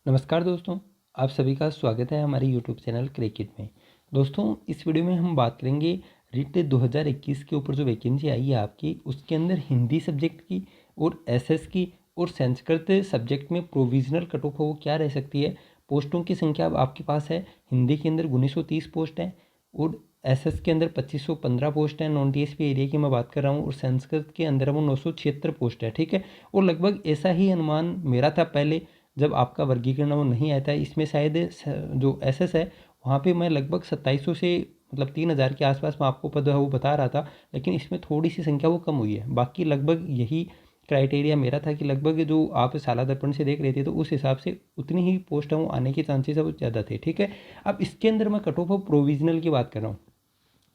नमस्कार दोस्तों, आप सभी का स्वागत है हमारे यूट्यूब चैनल क्रिकेट में। दोस्तों, इस वीडियो में हम बात करेंगे रिट 2021 के ऊपर जो वैकेंसी आई है आपकी, उसके अंदर हिंदी सब्जेक्ट की और एसएस की और संस्कृत सब्जेक्ट में प्रोविजनल कट ऑफ वो क्या रह सकती है। पोस्टों की संख्या अब आपके पास है, हिंदी के अंदर 1930 पोस्ट है और एसएस के अंदर 2515 पोस्ट है। नॉन टीएसपी एरिया की मैं बात कर रहा हूँ और संस्कृत के अंदर वो 976 पोस्ट है। ठीक है, और लगभग ऐसा ही अनुमान मेरा था पहले जब आपका वर्गीकरण वो नहीं आया था। इसमें शायद जो एसएस है वहाँ पे मैं लगभग 2700 से मतलब 3000 के आसपास मैं आपको पद वो बता रहा था, लेकिन इसमें थोड़ी सी संख्या वो कम हुई है। बाकी लगभग यही क्राइटेरिया मेरा था कि लगभग जो आप साला दर्पण से देख रहे थे तो उस हिसाब से उतनी ही पोस्ट है वो आने के चांसेस है वो ज़्यादा थे। ठीक है, अब इसके अंदर मैं कट ऑफ प्रोविजनल की बात कर रहा हूँ,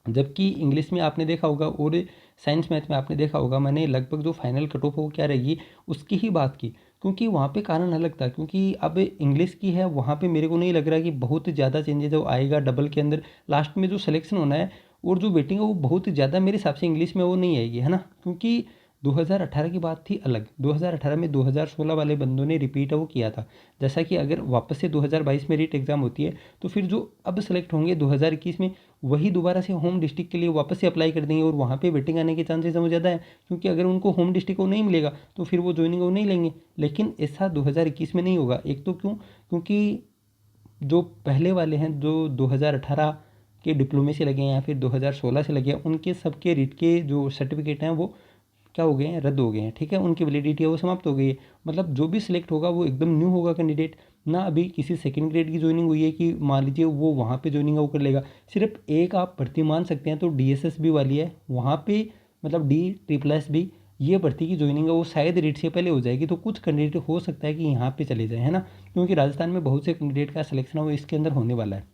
जबकि इंग्लिश में आपने देखा होगा और साइंस मैथ में आपने देखा होगा मैंने लगभग जो फाइनल कट ऑफ वो क्या रहेगी उसकी ही बात की, क्योंकि वहाँ पे कारण अलग था। क्योंकि अब इंग्लिश की है वहाँ पे मेरे को नहीं लग रहा कि बहुत ज़्यादा चेंजेस जो आएगा डबल के अंदर लास्ट में जो सिलेक्शन होना है और जो वेटिंग है वो बहुत ज़्यादा मेरे हिसाब से इंग्लिश में वो नहीं आएगी, है ना। क्योंकि 2018 की बात थी अलग, 2018 में 2016 वाले बंदों ने रिपीट वो किया था। जैसा कि अगर वापस से 2022 में रीट एग्ज़ाम होती है तो फिर जो अब सेलेक्ट होंगे 2021 में वही दोबारा से होम डिस्ट्रिक्ट के लिए वापस से अप्लाई कर देंगे और वहाँ पे वेटिंग आने के चांसेस वो ज़्यादा है। क्योंकि अगर उनको होम डिस्ट्रिक्ट को नहीं मिलेगा तो फिर वो ज्वाइनिंग वो नहीं लेंगे। लेकिन ऐसा 2021 में नहीं होगा। एक तो क्योंकि जो पहले वाले हैं जो 2018 के डिप्लोमे से लगे हैं या फिर 2016 से लगे हैं उनके सबके रीट के जो सर्टिफिकेट हैं वो क्या हो गए हैं, रद्द हो गए हैं। ठीक है, उनकी वैलिडिटी है वो समाप्त हो गई है। मतलब जो भी सिलेक्ट होगा वो एकदम न्यू होगा कैंडिडेट, ना अभी किसी सेकंड ग्रेड की ज्वाइनिंग हुई है कि मान लीजिए वो वहाँ पे ज्वाइनिंग वो कर लेगा। सिर्फ एक आप भर्ती मान सकते हैं तो डीएसएसबी वाली है, वहाँ पे मतलब डी ट्रिपल एस बी ये भर्ती की ज्वाइनिंग है वो शायद रीट से पहले हो जाएगी। तो कुछ कैंडिडेट हो सकता है कि यहाँ पे चले जाए, है ना। क्योंकि राजस्थान में बहुत से कैंडिडेट का सिलेक्शन है वो इसके अंदर होने वाला है,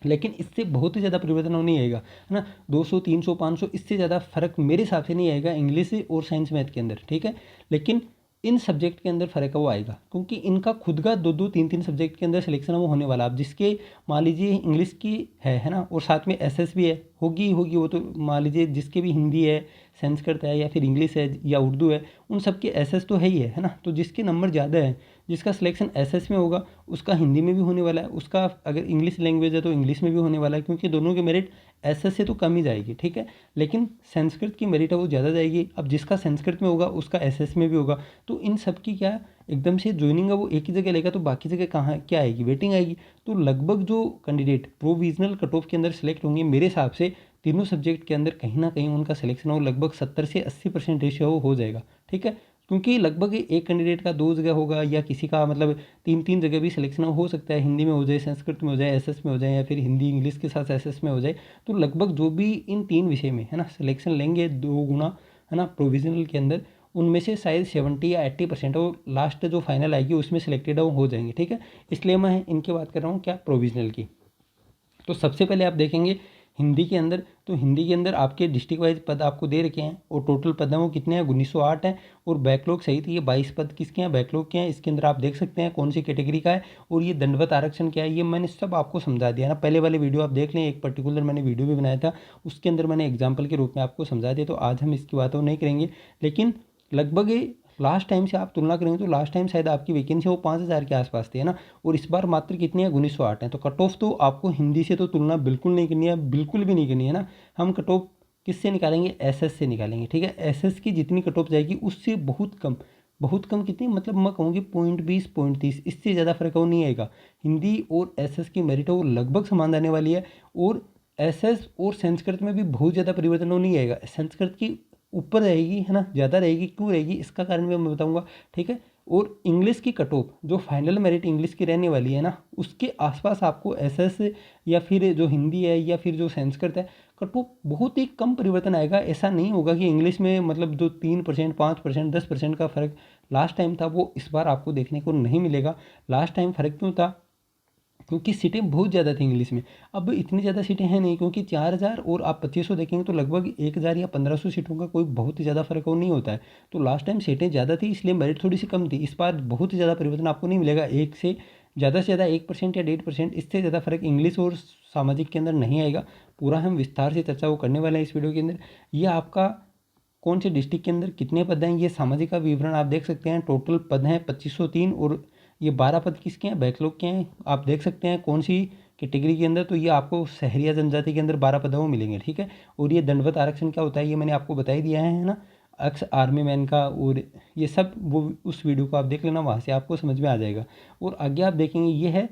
लेकिन इससे बहुत ही ज़्यादा परिवर्तन नहीं आएगा, है ना। 200 300 500 इससे ज़्यादा फर्क मेरे हिसाब से नहीं आएगा इंग्लिश और साइंस मैथ के अंदर। ठीक है, लेकिन इन सब्जेक्ट के अंदर फ़र्क है वो आएगा क्योंकि इनका खुद का दो दो तीन तीन सब्जेक्ट के अंदर सिलेक्शन है वो होने वाला। अब जिसके मान लीजिए इंग्लिश की है ना, और साथ में एसएस भी है, होगी होगी वो तो मान लीजिए जिसके भी हिंदी है, संस्कृत है या फिर इंग्लिश है या उर्दू है, उन सब के एसएस तो है ना। तो जिसके नंबर ज़्यादा है, जिसका सिलेक्शन एसएस में होगा उसका हिंदी में भी होने वाला है, उसका अगर इंग्लिश लैंग्वेज है तो इंग्लिश में भी होने वाला है, क्योंकि दोनों की मेरिट एसएस से तो कम ही जाएगी। ठीक है, लेकिन संस्कृत की मेरिट है वो ज़्यादा जाएगी। अब जिसका संस्कृत में होगा उसका एसएस में भी होगा, तो इन सब की क्या एकदम से ज्वाइनिंग है वो एक ही जगह लेगा, तो बाकी जगह कहाँ क्या आएगी, वेटिंग आएगी। तो लगभग जो कैंडिडेट प्रोविजनल कट ऑफ के अंदर सेलेक्ट होंगे मेरे हिसाब से तीनों सब्जेक्ट के अंदर कहीं ना कहीं उनका सिलेक्शन हो लगभग 70 से 80% रेशियो हो जाएगा। ठीक है, क्योंकि लगभग एक कैंडिडेट का दो जगह होगा या किसी का मतलब तीन तीन जगह भी सिलेक्शन हो सकता है, हिंदी में हो जाए, संस्कृत में हो जाए, एसएस में हो जाए, या फिर हिंदी इंग्लिश के साथ एसएस में हो जाए। तो लगभग जो भी इन तीन विषय में है ना सिलेक्शन लेंगे दो गुना, है ना, प्रोविजनल के अंदर, उनमें से शायद 70 या 80% वो लास्ट जो फाइनल आएगी उसमें सिलेक्टेड हो जाएंगे। ठीक है, इसलिए मैं इनकी बात कर रहा हूँ क्या, प्रोविजनल की। तो सबसे पहले आप देखेंगे हिंदी के अंदर, तो हिंदी के अंदर आपके डिस्ट्रिक्ट वाइज पद आपको दे रखे हैं और टोटल पद हैं वो कितने हैं, 1908 हैं। और बैकलॉग सहित ये 22 पद किसके हैं, बैकलॉग के हैं। इसके अंदर आप देख सकते हैं कौन सी कैटेगरी का है और ये दंडवत आरक्षण क्या है, ये मैंने सब आपको समझा दिया ना। पहले वाले वीडियो आप देख लें, एक पर्टिकुलर मैंने वीडियो भी बनाया था, उसके अंदर मैंने एग्जाम्पल के रूप में आपको समझा दिया। तो आज हम इसकी बातों नहीं करेंगे, लेकिन लगभग लास्ट टाइम से आप तुलना करेंगे तो लास्ट टाइम शायद आपकी वैकेंसी वो 5000 के आसपास थी, है ना। और इस बार मात्र कितनी है, 1908 है। तो कट ऑफ तो आपको हिंदी से तो तुलना बिल्कुल नहीं करनी है, बिल्कुल भी नहीं करनी है ना। हम कट ऑफ किससे निकालेंगे, एसएस से निकालेंगे। ठीक है, एसएस की जितनी कट ऑफ जाएगी उससे बहुत कम, बहुत कम कितनी, मतलब मैं कहूँगी 0.20 0.30, इससे ज़्यादा फर्क वो नहीं आएगा। हिंदी और एसएस की मेरिट वो लगभग समान आने वाली है। और एसएस और संस्कृत में भी बहुत ज़्यादा परिवर्तन वो नहीं आएगा। संस्कृत की ऊपर रहेगी, है ना, ज़्यादा रहेगी। क्यों रहेगी इसका कारण भी मैं बताऊंगा। ठीक है, और इंग्लिश की कट ऑफ जो फाइनल मेरिट इंग्लिश की रहने वाली है ना, उसके आसपास आपको एसएस या फिर जो हिंदी है या फिर जो संस्कृत है, कट ऑफ बहुत ही कम परिवर्तन आएगा। ऐसा नहीं होगा कि इंग्लिश में मतलब जो 3% 5% 10% का फर्क लास्ट टाइम था वो इस बार आपको देखने को नहीं मिलेगा। लास्ट टाइम फर्क क्यों था, क्योंकि सीटें बहुत ज़्यादा थी इंग्लिश में। अब इतनी ज़्यादा सीटें हैं नहीं, क्योंकि 4000 और आप 2500 देखेंगे तो लगभग 1000 या 1500 सीटों का कोई बहुत ही ज़्यादा फर्क वो नहीं होता है। तो लास्ट टाइम सीटें ज़्यादा थी इसलिए मेरिट थोड़ी सी कम थी। इस बार बहुत ही ज़्यादा परिवर्तन आपको नहीं मिलेगा, एक से ज़्यादा 1% या 1.5%, इससे ज़्यादा फर्क इंग्लिश और सामाजिक के अंदर नहीं आएगा। पूरा हम विस्तार से चर्चा वो करने वाले हैं इस वीडियो के अंदर। ये आपका कौन से डिस्ट्रिक्ट के अंदर कितने पद हैं, ये सामाजिक का विवरण आप देख सकते हैं। टोटल पद हैं 2503 और ये 12 पद किसके हैं, बैकलॉग के हैं। आप देख सकते हैं कौन सी कैटेगरी के अंदर, तो ये आपको शहरिया जनजाति के अंदर 12 पद वो मिलेंगे, ठीक है। और ये दंडवत आरक्षण क्या होता है ये मैंने आपको बता ही दिया है ना, एक्स आर्मी मैन का, और ये सब वो उस वीडियो को आप देख लेना, वहाँ से आपको समझ में आ जाएगा। और आगे आप देखेंगे ये है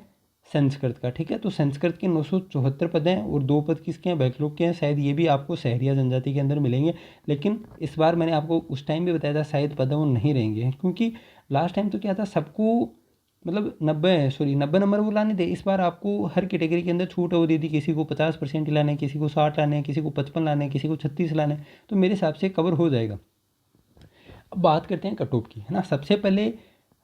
संस्कृत का, ठीक है। तो संस्कृत के 974 पद हैं और 2 पद किसके हैं, बैकलॉग के हैं। शायद ये भी आपको शहरिया जनजाति के अंदर मिलेंगे, लेकिन इस बार मैंने आपको उस टाइम भी बताया था शायद पद वो नहीं रहेंगे, क्योंकि लास्ट टाइम तो क्या था, सबको मतलब 90 नंबर वो लाने थे। इस बार आपको हर कैटेगरी के अंदर छूट वो दे दी, किसी को 50% ही लाने, किसी को 60 लाने, किसी को 55 लाने, किसी को 36 लाने। तो मेरे हिसाब से कवर हो जाएगा। अब बात करते हैं कट ऑफ की, है ना। सबसे पहले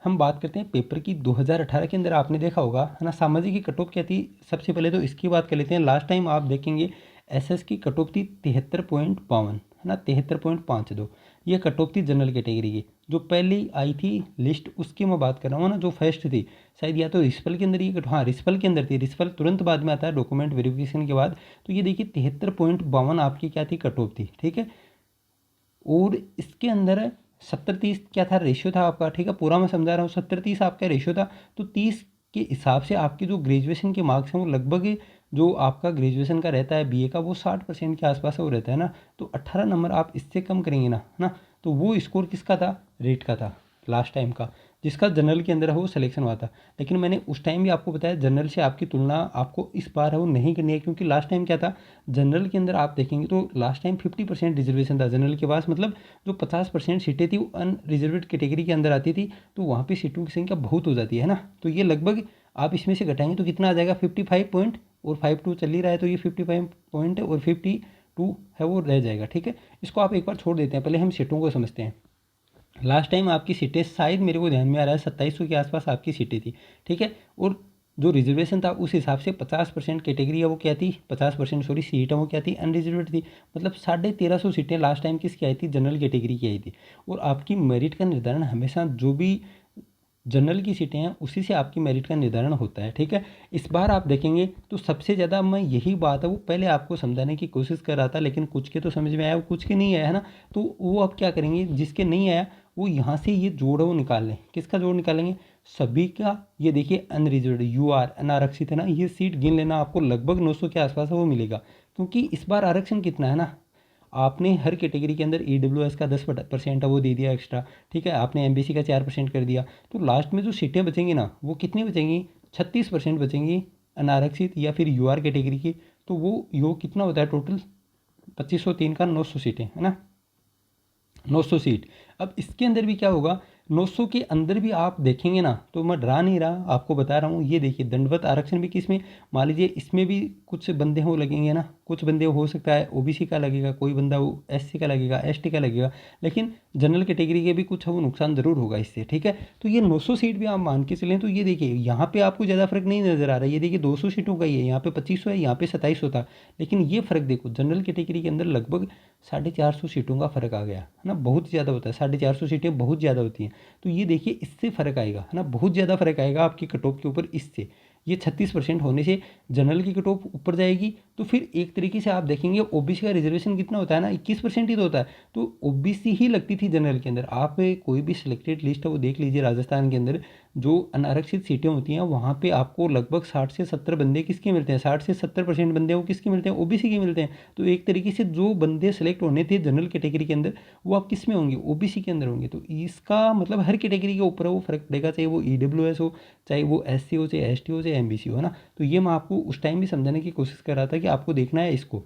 हम बात करते हैं पेपर की। 2018 के अंदर आपने देखा होगा, है ना, सामाजिक की कट ऑफ क्या थी। सबसे पहले तो इसकी बात कर लेते हैं। लास्ट टाइम आप देखेंगे एसएस की कट ऑफ थी 73.52, है ना, 73.52। ये कट ऑफ थी जनरल कैटेगरी की। जो पहली आई थी लिस्ट उसकी मैं बात कर रहा हूँ ना, जो फर्स्ट थी, शायद या तो रिस्पल के अंदर ये हाँ रिस्पल के अंदर थी। रिस्पल तुरंत बाद में आता है डॉक्यूमेंट वेरिफिकेशन के बाद। तो ये देखिए 73.52 आपकी क्या थी, कट ऑफ थी, ठीक है। और इसके अंदर 70-30 क्या था, रेशियो था आपका, ठीक है। पूरा मैं समझा रहा हूँ, 70-30 आपका रेशियो था। तो 30 के हिसाब से आपके जो ग्रेजुएशन के मार्क्स हैं वो लगभग, जो आपका ग्रेजुएशन का रहता है बीए का, वो 60% के आसपास वो रहता है ना। तो 18 नंबर आप इससे कम करेंगे ना, है ना। तो वो स्कोर किसका था, रेट का था लास्ट टाइम का, जिसका जनरल के अंदर है वो सिलेक्शन हुआ था। लेकिन मैंने उस टाइम भी आपको बताया जनरल से आपकी तुलना आपको इस बार है वो नहीं करनी है, क्योंकि लास्ट टाइम क्या था, जनरल के अंदर आप देखेंगे तो लास्ट टाइम 50% रिजर्वेशन था जनरल के पास। मतलब जो 50% सीटें थी वो अनरिजर्वेड कैटेगरी के अंदर आती थी, तो वहाँ पे सीटों की संख्या बहुत हो जाती है ना। तो ये लगभग आप इसमें से घटाएंगे तो कितना आ जाएगा, 55 पॉइंट, और 52 चल ही रहा है, तो ये 55 पॉइंट और 52 है वो रह जाएगा, ठीक है। इसको आप एक बार छोड़ देते हैं, पहले हम सीटों को समझते हैं। लास्ट टाइम आपकी सीटें शायद मेरे को ध्यान में आ रहा है 2700 के आसपास आपकी सीटें थी, ठीक है। और जो रिजर्वेशन था उस हिसाब से 50% कैटेगरी है वो क्या थी, 50% सॉरी सीट है वो क्या थी, अनरिजर्वेड थी। मतलब 1350 सीटें लास्ट टाइम किसकी आई थी, जनरल कैटेगरी की आई थी। और आपकी मेरिट का निर्धारण हमेशा जो भी जनरल की सीटें हैं उसी से आपकी मेरिट का निर्धारण होता है, ठीक है। इस बार आप देखेंगे तो सबसे ज़्यादा मैं यही बात है वो पहले आपको समझाने की कोशिश कर रहा था, लेकिन कुछ के तो समझ में आया, कुछ के नहीं आया, है ना। तो वो अब क्या करेंगे, जिसके नहीं आया वो यहाँ से ये जोड़ है वो निकाल लें। किसका जोड़ निकालेंगे, सभी का। ये देखिए अनरिजर्व्ड यूआर अनारक्षित है ना, ये सीट गिन लेना, आपको लगभग 900 के आसपास है वो मिलेगा। क्योंकि इस बार आरक्षण कितना है ना, आपने हर कैटेगरी के अंदर EWS का 10% है वो दे दिया एक्स्ट्रा, ठीक है। आपने MBC का 4% कर दिया। तो लास्ट में जो सीटें बचेंगी ना वो कितनी बचेंगी, 36% बचेंगी अनारक्षित या फिर UR कैटेगरी की। तो वो योग कितना होता है टोटल, 2503 का 900 सीटें, है ना, 900 सीट। अब इसके अंदर भी क्या होगा, 900 के अंदर भी आप देखेंगे ना, तो मैं डरा नहीं रहा, आपको बता रहा हूँ। ये देखिए दंडवत आरक्षण भी किसमें, मान लीजिए इसमें भी कुछ बंदे हो लगेंगे ना, कुछ बंदे हो सकता है OBC का लगेगा, कोई बंदा वो SC का लगेगा, ST का लगेगा, लेकिन जनरल कैटेगरी के भी कुछ वो नुकसान ज़रूर होगा इससे, ठीक है। तो ये 900 सीट भी आप मान के चलें तो ये देखिए यहाँ पे आपको ज़्यादा फर्क नहीं नज़र आ रहा है। ये देखिए 200 सीटों का ही है, यहाँ पे 2500 है, यहाँ पे 2700 था। लेकिन ये फ़र्क देखो, जनरल कैटेगरी के अंदर लगभग 450 सीटों का फ़र्क आ गया, है ना। बहुत ज़्यादा होता है, 450 सीटें बहुत ज़्यादा होती हैं। तो ये देखिए इससे फ़र्क आएगा, है ना, बहुत ज़्यादा फ़र्क आएगा आपकी कट ऑफ के ऊपर इससे। ये 36% होने से जनरल की कट ऑफ ऊपर जाएगी। तो फिर एक तरीके से आप देखेंगे OBC का रिजर्वेशन कितना होता है ना, 21% ही तो होता है। तो OBC ही लगती थी जनरल के अंदर। आप कोई भी सिलेक्टेड लिस्ट है वो देख लीजिए, राजस्थान के अंदर जो अनारक्षित सीटें होती हैं वहाँ पे आपको लगभग 60 से 70 बंदे किसके मिलते हैं, 60 से 70% बंदे वो किसके मिलते हैं, OBC के मिलते हैं। तो एक तरीके से जो बंदे सेलेक्ट होने थे जनरल कैटेगरी के अंदर वो आप किस में होंगे, OBC के अंदर होंगे। तो इसका मतलब हर कैटेगरी के ऊपर वो फर्क पड़ेगा, चाहे वो EWS हो, चाहे वो SC हो, चाहे ST हो, चाहे MBC हो, है ना। तो ये मैं आपको उस टाइम भी समझाने की कोशिश कर रहा था कि आपको देखना है इसको।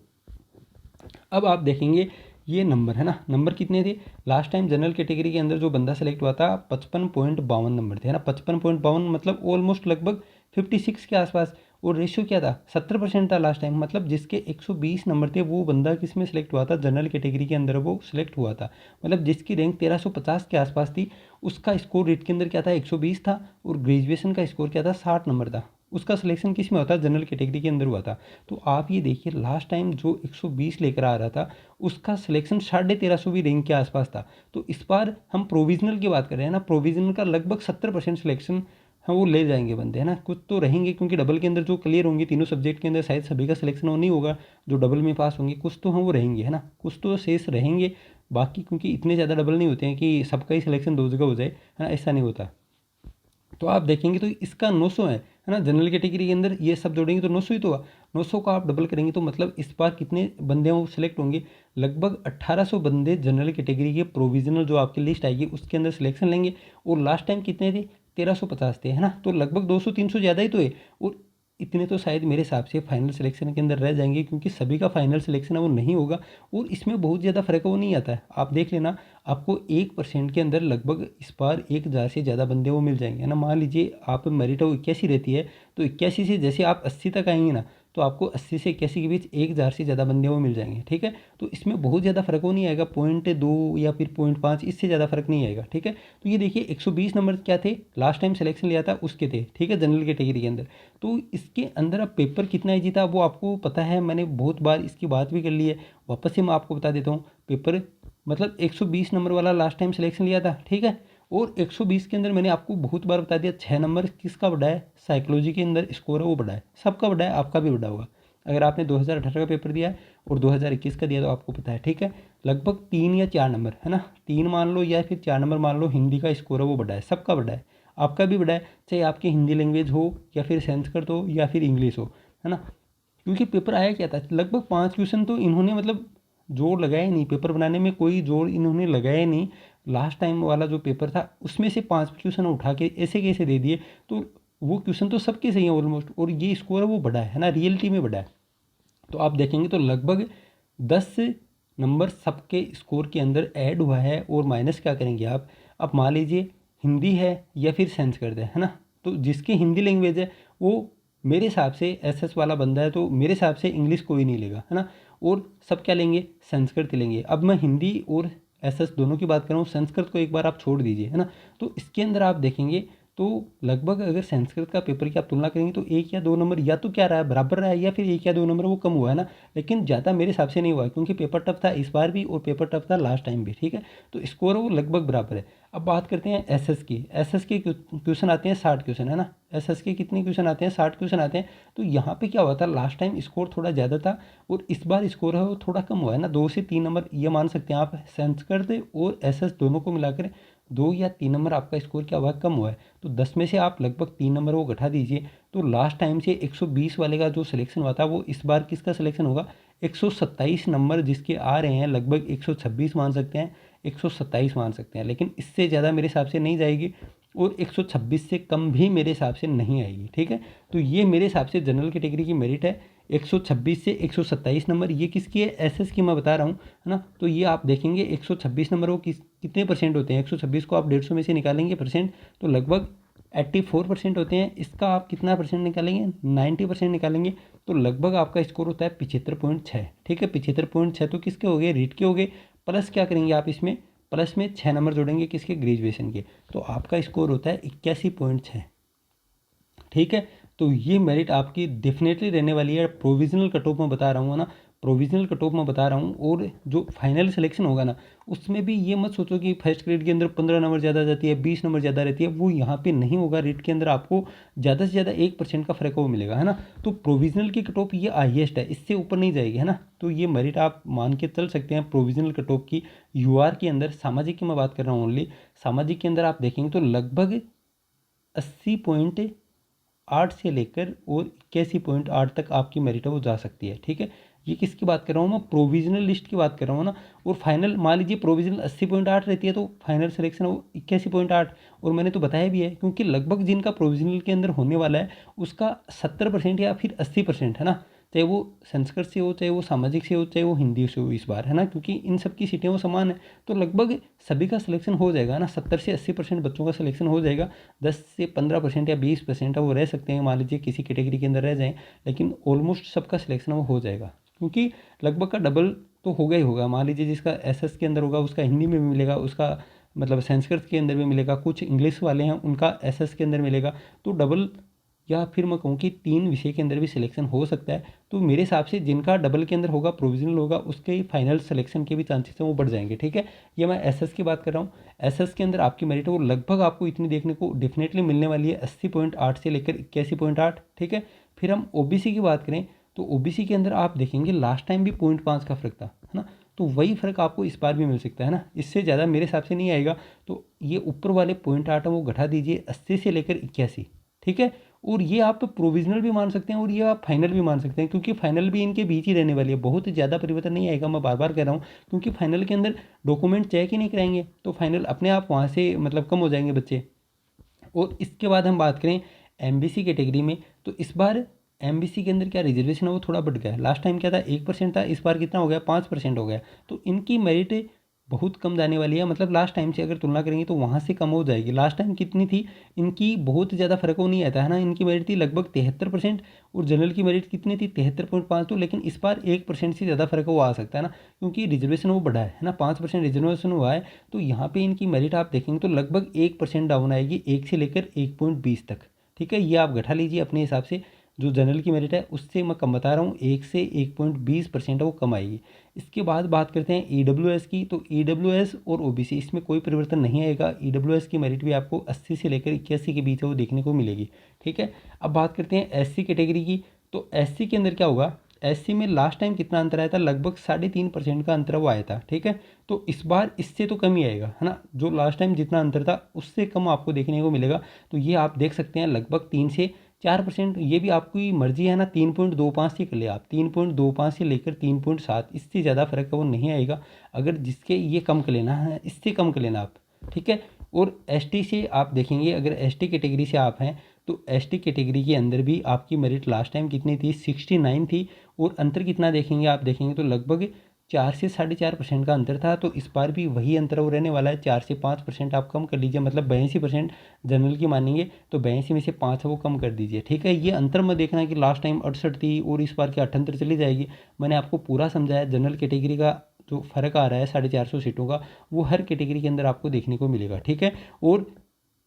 अब आप देखेंगे ये नंबर, है ना, नंबर कितने थे लास्ट टाइम जनरल कैटेगरी के अंदर जो बंदा सेलेक्ट हुआ था, 55.52 नंबर थे, है ना। 55.52 मतलब ऑलमोस्ट लगभग 56 के आसपास। और रेशियो क्या था, 70% था लास्ट टाइम। मतलब जिसके 120 नंबर थे वो बंदा किस में सेलेक्ट हुआ था, जनरल कैटेगरी के अंदर वो सिलेक्ट हुआ था। मतलब जिसकी रैंक 1350 के आसपास थी उसका स्कोर रेट के अंदर क्या था, 120 था। और ग्रेजुएशन का स्कोर क्या था, 60 नंबर था। उसका सिलेक्शन किस में होता, जनरल कैटेगरी के अंदर हुआ था। तो आप ये देखिए लास्ट टाइम जो 120 लेकर आ रहा था उसका सिलेक्शन 1350 रैंक के आसपास था। तो इस बार हम प्रोविजनल की बात कर रहे हैं ना, प्रोविजनल का लगभग 70% सिलेक्शन हाँ वो ले जाएंगे बंदे, है ना। कुछ तो रहेंगे क्योंकि डबल के अंदर जो क्लियर होंगे तीनों सब्जेक्ट के अंदर शायद सभी का सिलेक्शन वो नहीं होगा जो डबल में पास होंगे, कुछ तो हाँ वो रहेंगे, है ना, कुछ तो शेष रहेंगे। बाकी क्योंकि इतने ज़्यादा डबल नहीं होते हैं कि सबका ही सिलेक्शन दो जगह हो जाए, है ना, ऐसा नहीं होता। तो आप देखेंगे तो इसका 900 है ना। जनरल कैटेगरी के अंदर ये सब जोड़ेंगे तो 900 ही तो हुआ। 900 का आप डबल करेंगे तो मतलब इस बार कितने बंदे वो सिलेक्ट होंगे, लगभग 1800 बंदे जनरल कैटेगरी के प्रोविजनल जो आपकी लिस्ट आएगी उसके अंदर सिलेक्शन लेंगे। और लास्ट टाइम कितने थे, 1350 थे, है ना। तो लगभग 200-300 ज़्यादा ही तो है। और इतने तो शायद मेरे हिसाब से फाइनल सिलेक्शन के अंदर रह जाएंगे, क्योंकि सभी का फाइनल सिलेक्शन है वो नहीं होगा। और इसमें बहुत ज़्यादा फर्क वो नहीं आता है, आप देख लेना। आपको 1% के अंदर लगभग इस बार 1000 से ज़्यादा बंदे वो मिल जाएंगे, है ना। मान लीजिए आप मेरिट वो 81 रहती है, तो 81 से जैसे आप 80 तक आएंगे ना, तो आपको 80 से 81 के बीच 1000 से ज़्यादा बंदे वो मिल जाएंगे, ठीक है। तो इसमें बहुत ज़्यादा फर्क वो नहीं आएगा, 0.2 या फिर 0.5, इससे ज़्यादा फर्क नहीं आएगा, ठीक है। तो ये देखिए 120 नंबर क्या थे, लास्ट टाइम सिलेक्शन लिया था उसके थे, ठीक है, जनरल कैटेगरी के अंदर। तो इसके अंदर अब पेपर कितना ही जीता वो आपको पता है, मैंने बहुत बार इसकी बात भी कर ली है। वापस से मैं आपको बता देता हूँ, पेपर मतलब 120 नंबर वाला लास्ट टाइम सिलेक्शन लिया था, ठीक है। और 120 के अंदर मैंने आपको बहुत बार बता दिया 6 नंबर किसका बढ़ा है, साइकोलॉजी के अंदर स्कोर है वो बढ़ा है, सबका बढ़ा है, आपका भी बढ़ा होगा। अगर आपने 2018 का पेपर दिया है और 2021 का दिया तो आपको पता है, ठीक है। लगभग 3 या 4 नंबर, है ना, 3 मान लो या फिर 4 नंबर मान लो, हिंदी का स्कोर है वो बढ़ा है, सबका बढ़ा है, आपका भी बढ़ा है, चाहे आपकी हिंदी लैंग्वेज हो या फिर संस्कृत हो या फिर इंग्लिश हो, है ना। क्योंकि पेपर आया क्या था, लगभग 5 क्वेश्चन तो इन्होंने मतलब जोर लगाया ही नहीं, पेपर बनाने में कोई जोर इन्होंने लगाया ही नहीं। लास्ट टाइम वाला जो पेपर था उसमें से 5 क्वेश्चन उठा के ऐसे कैसे दे दिए, तो वो क्वेश्चन तो सबके सही हैं ऑलमोस्ट, और ये स्कोर है वो बढ़ा है ना, रियलिटी में बढ़ा है। तो आप देखेंगे तो लगभग 10 नंबर सबके स्कोर के अंदर ऐड हुआ है। और माइनस क्या करेंगे आप, अब मान लीजिए हिंदी है या फिर संस्कृत है ना, तो जिसकी हिंदी लैंग्वेज है वो मेरे हिसाब से एसएस वाला बंदा है, तो मेरे हिसाब से इंग्लिश कोई नहीं लेगा, है ना। और सब क्या लेंगे, संस्कृत लेंगे। अब मैं हिंदी और एसएस दोनों की बात कर रहा हूँ, संस्कृत को एक बार आप छोड़ दीजिए, है ना। तो इसके अंदर आप देखेंगे तो लगभग अगर संस्कृत का पेपर की आप तुलना करेंगे तो 1 या 2 नंबर या तो क्या रहा है, बराबर रहा है, या फिर 1 या 2 नंबर वो कम हुआ है ना। लेकिन ज़्यादा मेरे हिसाब से नहीं हुआ है, क्योंकि पेपर टफ था इस बार भी और पेपर टफ था लास्ट टाइम भी, ठीक है। तो स्कोर वो लगभग बराबर है। अब बात करते हैं एसएस की। एसएस के क्वेश्चन आते हैं 60 क्वेश्चन, है ना। एसएस के कितने क्वेश्चन आते हैं, 60 क्वेश्चन आते हैं। तो यहाँ पे क्या हुआ था, लास्ट टाइम स्कोर थोड़ा ज़्यादा था और इस बार स्कोर है वो थोड़ा कम हुआ है ना, 2 से 3 नंबर ये मान सकते हैं आप। संस्कृत और एसएस दोनों को मिलाकर 2 या 3 नंबर आपका स्कोर क्या हुआ है, कम हुआ है। तो 10 में से आप लगभग 3 नंबर वो घटा दीजिए, तो लास्ट टाइम से 120 वाले का जो सिलेक्शन हुआ था वो इस बार किसका सिलेक्शन होगा, 127 नंबर जिसके आ रहे हैं, लगभग 126 मान सकते हैं, 127 मान सकते हैं। लेकिन इससे ज़्यादा मेरे हिसाब से नहीं जाएगी और 126 से कम भी मेरे हिसाब से नहीं आएगी, ठीक है। तो ये मेरे हिसाब से जनरल कैटेगरी की मेरिट है। 126 से 127 नंबर ये किसकी है, एसएस की मैं बता रहा हूँ, है ना। तो ये आप देखेंगे 126 नंबर वो कितने परसेंट होते हैं, 126 को आप 150 में से निकालेंगे परसेंट, तो लगभग 84% होते हैं। इसका आप कितना परसेंट निकालेंगे, 90% निकालेंगे, तो लगभग आपका स्कोर होता है 75.6, ठीक है। 75.6 तो किसके हो गए, रीट के हो गए। प्लस क्या करेंगे आप इसमें, प्लस में 6 नंबर जोड़ेंगे किसके, ग्रेजुएशन के, तो आपका स्कोर होता है 81.6, ठीक है। तो ये मेरिट आपकी डेफिनेटली रहने वाली है। प्रोविजनल कट ऑफ में बता रहा हूँ ना, प्रोविजनल कट ऑफ में बता रहा हूँ। और जो फाइनल सिलेक्शन होगा ना, उसमें भी ये मत सोचो कि फर्स्ट ग्रेड के अंदर 15 नंबर ज़्यादा जाती है, 20 नंबर ज़्यादा रहती है, वो यहाँ पे नहीं होगा। रेट के अंदर आपको ज़्यादा से ज़्यादा 1% का फर्क वो मिलेगा, है ना। तो प्रोविजनल की कट ऑफ ये हाईएस्ट है, इससे ऊपर नहीं जाएगी, है ना। तो ये मेरिट आप मान के चल सकते हैं प्रोविजनल कट ऑफ की। यूआर के अंदर, सामाजिक की मैं बात कर रहा हूँ ओनली, सामाजिक के अंदर आप देखेंगे तो लगभग 80.8 से लेकर और 81.8 तक आपकी मेरिट है वो जा सकती है, ठीक है। ये किसकी बात कर रहा हूँ मैं, प्रोविजनल लिस्ट की बात कर रहा हूँ ना। और फाइनल मान लीजिए प्रोविजनल 80.8 रहती है, तो फाइनल सिलेक्शन वो 81.8। और मैंने तो बताया भी है, क्योंकि लगभग जिनका प्रोविजनल के अंदर होने वाला है उसका 70% या फिर 80%, है ना। चाहे वो संस्कृत से हो, चाहे वो सामाजिक से हो, चाहे वो हिंदी से हो इस बार, है ना, क्योंकि इन सब की सीटें वो समान है। तो लगभग सभी का सिलेक्शन हो जाएगा ना, 70 से 80% बच्चों का सिलेक्शन हो जाएगा। 10 से 15% या 20% है वो रह सकते हैं, मान लीजिए किसी कैटेगरी के अंदर रह जाएं, लेकिन ऑलमोस्ट सबका सिलेक्शन वो हो जाएगा, क्योंकि लगभग का डबल तो होगा ही होगा। मान लीजिए जिसका एसएस के अंदर होगा उसका हिंदी में भी मिलेगा, उसका मतलब संस्कृत के अंदर भी मिलेगा, कुछ इंग्लिश वाले हैं उनका एसएस के अंदर मिलेगा, तो डबल या फिर मैं कहूँ कि 3 विषय के अंदर भी सिलेक्शन हो सकता है। तो मेरे हिसाब से जिनका डबल के अंदर होगा, प्रोविजनल होगा, उसके फाइनल सिलेक्शन के भी चांसेस हैं वो बढ़ जाएंगे, ठीक है। ये मैं एसएस की बात कर रहा हूँ। एसएस के अंदर आपकी मेरिट है वो लगभग आपको इतनी देखने को डेफिनेटली मिलने वाली है, 80.8 से लेकर 81.8, ठीक है। फिर हम ओबीसी की बात करें तो ओबीसी के अंदर आप देखेंगे लास्ट टाइम भी 0.5 का फर्क था, है ना। तो वही फ़र्क आपको इस बार भी मिल सकता है ना, इससे ज़्यादा मेरे हिसाब से नहीं आएगा। तो ये ऊपर वाले पॉइंट 8 है वो घटा दीजिए 80 से लेकर 81, ठीक है। और ये आप प्रोविजनल भी मान सकते हैं और ये आप फाइनल भी मान सकते हैं, क्योंकि फाइनल भी इनके बीच ही रहने वाली है, बहुत ज़्यादा परिवर्तन नहीं आएगा, मैं बार बार कह रहा हूँ। क्योंकि फाइनल के अंदर डॉक्यूमेंट चेक ही नहीं कराएंगे, तो फाइनल अपने आप वहाँ से मतलब कम हो जाएंगे बच्चे। और इसके बाद हम बात करें एमबीसी कैटेगरी में, तो इस बार एमबीसी के अंदर क्या रिजर्वेशन है वो थोड़ा बढ़ गया है। लास्ट टाइम क्या था 1% था, इस बार कितना हो गया 5% हो गया। तो इनकी मेरिट बहुत कम जाने वाली है, मतलब लास्ट टाइम से अगर तुलना करेंगे तो वहाँ से कम हो जाएगी। लास्ट टाइम कितनी थी इनकी, बहुत ज़्यादा फर्क वो नहीं आता है ना, इनकी मेरिट थी लगभग 73% और जनरल की मेरिट कितनी थी 73.5। तो लेकिन इस बार 1% से ज़्यादा फर्क वो आ सकता है ना, क्योंकि रिजर्वेशन वो बढ़ा है ना, 5% रिजर्वेशन हुआ है। तो यहाँ पे इनकी मेरिट आप देखेंगे तो लगभग 1% डाउन आएगी, 1 से लेकर 1.20 तक, ठीक है। ये आप घटा लीजिए अपने हिसाब से, जो जनरल की मेरिट है उससे मैं कम बता रहा हूँ, 1 से 1.20% वो कम आएगी। इसके बाद बात करते हैं ईडब्ल्यूएस की, तो ईडब्ल्यूएस और ओबीसी इसमें कोई परिवर्तन नहीं आएगा। ईडब्ल्यूएस की मेरिट भी आपको 80 से लेकर 81 के बीच है वो देखने को मिलेगी, ठीक है। अब बात करते हैं एससी कैटेगरी की, तो एससी के अंदर क्या होगा, एससी में लास्ट टाइम कितना अंतर आया था, लगभग 3.5% का अंतर वो आया था, ठीक है। तो इस बार इससे तो कम ही आएगा है ना, जो लास्ट टाइम जितना अंतर था उससे कम आपको देखने को मिलेगा। तो ये आप देख सकते हैं लगभग 3 से 4%, ये भी आपकी मर्जी है ना, 3.25 से कर ले आप, 3.25 से लेकर 3.7, इससे ज़्यादा फर्क है वो नहीं आएगा। अगर जिसके ये कम कर लेना है इससे कम कर लेना आप, ठीक है। और एसटी से आप देखेंगे, अगर एसटी कैटेगरी से आप हैं तो एसटी कैटेगरी के अंदर भी आपकी मेरिट लास्ट टाइम कितनी थी 69 थी, और अंतर कितना देखेंगे आप, देखेंगे तो लगभग 4 से 4.5% का अंतर था। तो इस बार भी वही अंतर वो रहने वाला है, 4 से 5% आप कम कर लीजिए, मतलब 82% जनरल की मानेंगे तो 82 में से 5 है वो कम कर दीजिए, ठीक है। ये अंतर मत देखना कि लास्ट टाइम 68 थी और इस बार की 78 चली जाएगी। मैंने आपको पूरा समझाया, जनरल कैटेगरी का जो फ़र्क आ रहा है 450 सीटों का, वो हर कैटेगरी के अंदर आपको देखने को मिलेगा, ठीक है। और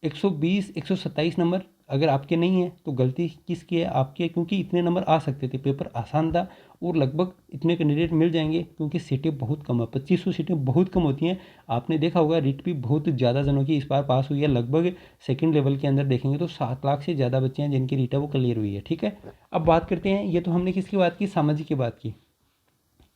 120 127 नंबर अगर आपके नहीं है तो गलती किसकी है, आपकी है, क्योंकि इतने नंबर आ सकते थे, पेपर आसान था और लगभग इतने कैंडिडेट मिल जाएंगे, क्योंकि सीटें बहुत कम है, 2500 सीटें बहुत कम होती हैं। आपने देखा होगा रीट भी बहुत ज़्यादा जनों की इस बार पास हुई है, लगभग सेकंड लेवल के अंदर देखेंगे तो 7 लाख से ज़्यादा बच्चे हैं जिनकी रीट है वो क्लियर हुई है, ठीक है। अब बात करते हैं, ये तो हमने किसकी बात की, सामाजिक की बात की।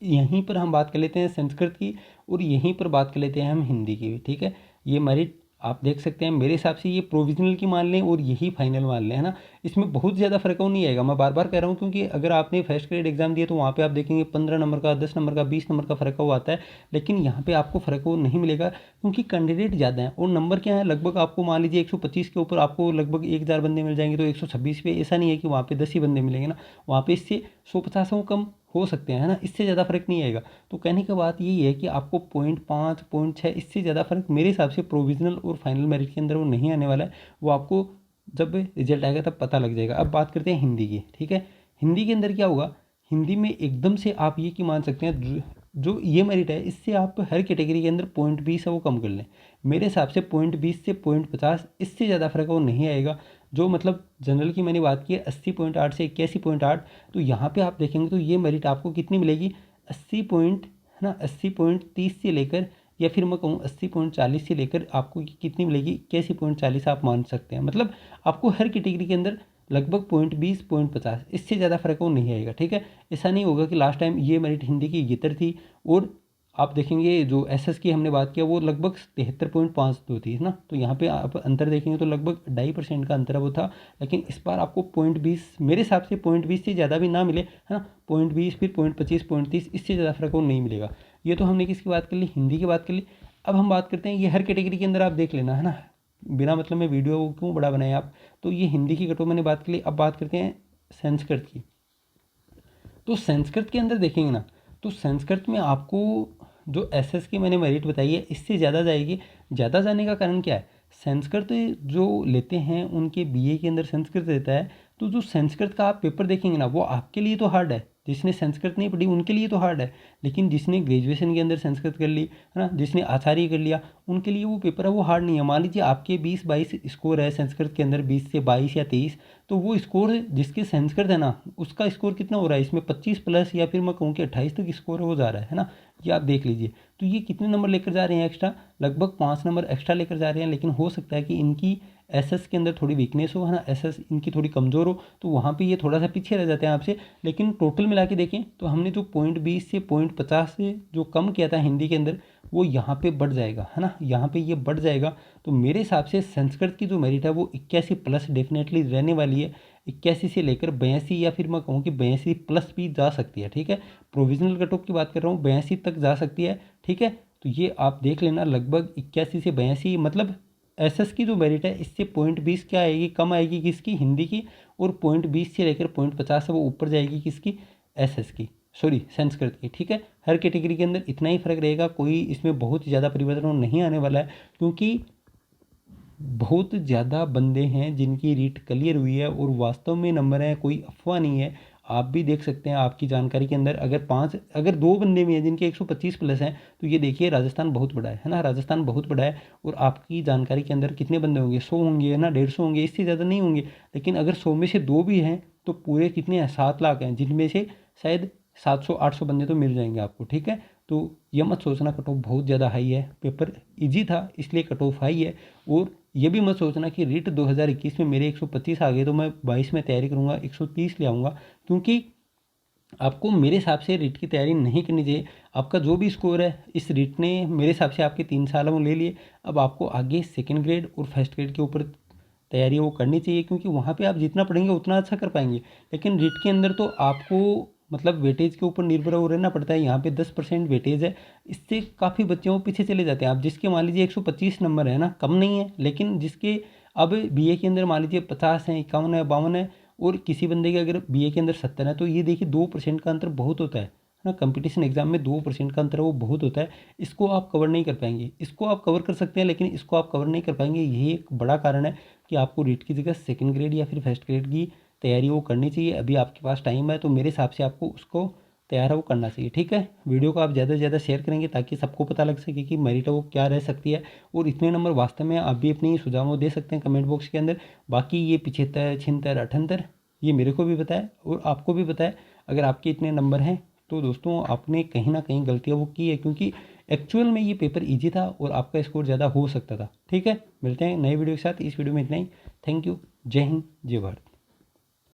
यहीं पर हम बात कर लेते हैं संस्कृत की, और यहीं पर बात कर लेते हैं हम हिंदी की भी, ठीक है। ये मेरिट आप देख सकते हैं, मेरे हिसाब से ये प्रोविजनल की मान लें और यही फाइनल मान लें, है ना। इसमें बहुत ज़्यादा फर्क नहीं आएगा, मैं बार बार कह रहा हूँ, क्योंकि अगर आपने फर्स्ट ग्रेड एग्जाम दिया तो वहाँ पे आप देखेंगे 15 नंबर का, 10 नंबर का, 20 नंबर का फ़र्क वो आता है। लेकिन यहाँ पे आपको फ़र्क वो नहीं मिलेगा, क्योंकि कैंडिडेट ज़्यादा हैं और नंबर क्या है, लगभग आपको मान लीजिए 125 के ऊपर आपको लगभग 1000 बंदे मिल जाएंगे, तो 126 पे ऐसा नहीं है कि वहाँ पे 10 ही बंदे मिलेंगे ना, वहाँ पे इससे 150 कम हो सकते हैं, है ना, इससे ज़्यादा फर्क नहीं आएगा। तो कहने की बात यही है कि आपको 0.5 0.6 इससे ज़्यादा फर्क मेरे हिसाब से प्रोविजनल और फाइनल मेरिट के अंदर वो नहीं आने वाला है, वो आपको जब रिजल्ट आएगा तब पता लग जाएगा। अब बात करते हैं हिंदी की, ठीक है। हिंदी के अंदर क्या होगा, हिंदी में एकदम से आप ये कि मान सकते हैं जो ये मेरिट है इससे आप हर कैटेगरी के अंदर 0.20 है वो कम कर लें, मेरे हिसाब से 0.20 से 0.50, इससे ज़्यादा फर्क वो नहीं आएगा। जो मतलब जनरल की मैंने बात की है 80.8 से 81.8, तो यहाँ पे आप देखेंगे तो ये मेरिट आपको कितनी मिलेगी, 80 पॉइंट है ना, 80.30 से लेकर, या फिर मैं कहूँ 80.40 से लेकर आपको कितनी मिलेगी, 81.40 आप मान सकते हैं। मतलब आपको हर कैटेगरी के अंदर लगभग 0.20 0.50 इससे ज़्यादा फर्क वो नहीं आएगा, ठीक है। ऐसा नहीं होगा कि लास्ट टाइम ये मेरिट हिंदी की येतर थी और आप देखेंगे जो एसएस की हमने बात किया वो लगभग 73.52 थी, है ना। तो यहाँ पे आप अंतर देखेंगे तो लगभग 2.5% का अंतर वो था। लेकिन इस बार आपको 0.20, मेरे हिसाब से 0.20 से ज़्यादा भी ना मिले, है ना, 0.20 फिर 0.25 0.30, इससे ज़्यादा फर्क वो नहीं मिलेगा। ये तो हमने किसकी बात कर ली, हिंदी की बात कर ली। अब हम बात करते हैं, ये हर कैटेगरी के अंदर आप देख लेना, है ना, बिना मतलब में वीडियो क्यों बड़ा बनाए आप। तो ये हिंदी की कटो मैंने बात कर ली। अब बात करते हैं संस्कृत की। तो संस्कृत के अंदर देखेंगे ना, तो संस्कृत में आपको जो एसएस की मैंने मेरिट बताई है इससे ज़्यादा जाएगी। ज़्यादा जाने का कारण क्या है, संस्कृत जो लेते हैं उनके बीए के अंदर संस्कृत रहता है, तो जो संस्कृत का आप पेपर देखेंगे ना वो आपके लिए तो हार्ड है, जिसने संस्कृत नहीं पढ़ी उनके लिए तो हार्ड है। लेकिन जिसने ग्रेजुएशन के अंदर संस्कृत कर ली, है ना, जिसने आचार्य कर लिया, उनके लिए वो पेपर है वो हार्ड नहीं है। मान लीजिए आपके 20-22 स्कोर है संस्कृत के अंदर, 20 से 22 या 23, तो वो स्कोर जिसके संस्कृत है ना उसका स्कोर कितना हो रहा है इसमें 25 प्लस, या फिर मैं कहूँ कि 28 तक स्कोर हो जा रहा है ना। ये आप देख लीजिए। तो ये कितने नंबर लेकर जा रहे हैं एक्स्ट्रा, लगभग 5 नंबर एक्स्ट्रा लेकर जा रहे हैं। लेकिन हो सकता है कि इनकी एसएस के अंदर थोड़ी वीकनेस हो, है ना, एसएस इनकी थोड़ी कमज़ोर हो, तो वहाँ पे ये थोड़ा सा पीछे रह जाते हैं आपसे। लेकिन टोटल मिला के देखें तो हमने जो 0.20 से 0.50 से जो कम किया था हिंदी के अंदर, वो यहाँ पे बढ़ जाएगा, है ना, यहाँ पे ये बढ़ जाएगा। तो मेरे हिसाब से संस्कृत की जो मेरिट है वो 81 प्लस डेफिनेटली रहने वाली है। 81 से लेकर 82, या फिर मैं कहूँ कि 82 प्लस भी जा सकती है, ठीक है। प्रोविजनल कट ऑफ की बात कर रहा हूँ, 82 तक जा सकती है, ठीक है। तो ये आप देख लेना, लगभग 81 से 82, मतलब एसएस की जो मेरिट है इससे 0.20 क्या आएगी, कम आएगी किसकी, हिंदी की, और 0.20 से लेकर 0.50 है वो ऊपर जाएगी किसकी, एसएस की, सॉरी संस्कृत की, ठीक है। हर कैटेगरी के अंदर इतना ही फर्क रहेगा, कोई इसमें बहुत ज़्यादा परिवर्तन नहीं आने वाला है, क्योंकि बहुत ज़्यादा बंदे हैं जिनकी रीट क्लियर हुई है और वास्तव में नंबर है, कोई अफवाह नहीं है। आप भी देख सकते हैं आपकी जानकारी के अंदर, अगर 2 बंदे भी हैं जिनके 125 प्लस हैं, तो ये देखिए राजस्थान बहुत बड़ा है ना, राजस्थान बहुत बड़ा है। और आपकी जानकारी के अंदर कितने बंदे होंगे, 100 होंगे, है ना, 150 होंगे, इससे ज़्यादा नहीं होंगे। लेकिन अगर 100 में से 2 भी हैं तो पूरे कितने हैं, 7 लाख हैं, जिनमें से शायद 700-800 बंदे तो मिल जाएंगे आपको, ठीक है। तो ये मत सोचना कट ऑफ बहुत ज़्यादा हाई है, पेपर ईजी था इसलिए कट ऑफ हाई है। और ये भी मत सोचना कि रीट 2021 में मेरे 125 आ गए तो मैं 22 में तैयारी करूँगा 130 ले आऊँगा, क्योंकि आपको मेरे हिसाब से रीट की तैयारी नहीं करनी चाहिए। आपका जो भी स्कोर है इस रीट ने मेरे हिसाब से आपके 3 साल वो ले लिए। अब आपको आगे सेकंड ग्रेड और फर्स्ट ग्रेड के ऊपर तैयारी वो करनी चाहिए, क्योंकि वहाँ पे आप जितना पढ़ेंगे उतना अच्छा कर पाएंगे। लेकिन रीट के अंदर तो आपको मतलब वेटेज के ऊपर निर्भर हो रहना पड़ता है। यहाँ पे 10% वेटेज है, इससे काफ़ी बच्चे वो पीछे चले जाते हैं। आप जिसके मान लीजिए 125 नंबर है ना, कम नहीं है, लेकिन जिसके अब बीए के अंदर मान लीजिए 50 है, 51 है, 52 है, और किसी बंदे के अगर बीए के अंदर 70 है, तो ये देखिए 2% का अंतर बहुत होता है ना। कंपटीशन एग्जाम में 2% का अंतर वो बहुत होता है। इसको आप कवर नहीं कर पाएंगे, इसको आप कवर कर सकते हैं लेकिन इसको आप कवर नहीं कर पाएंगे। यही एक बड़ा कारण है कि आपको रीट की जगह सेकंड ग्रेड या फिर फर्स्ट ग्रेड की तैयारी वो करनी चाहिए। अभी आपके पास टाइम है तो मेरे हिसाब से आपको उसको तैयार है वो करना चाहिए, ठीक है। वीडियो को आप ज़्यादा से ज़्यादा शेयर करेंगे ताकि सबको पता लग सके कि मेरिट वो क्या रह सकती है। और इतने नंबर वास्तव में आप भी अपनी सुझाव दे सकते हैं कमेंट बॉक्स के अंदर। बाकी ये 75, 76, 78 ये मेरे को भी पता है और आपको भी पता है। अगर आपके इतने नंबर हैं तो दोस्तों आपने कहीं ना कहीं गलतियाँ वो की है, क्योंकि एक्चुअल में ये पेपर ईजी था और आपका स्कोर ज़्यादा हो सकता था, ठीक है। मिलते हैं नए वीडियो के साथ। इस वीडियो में इतना ही। Thank you. जय हिंद, जय भारत।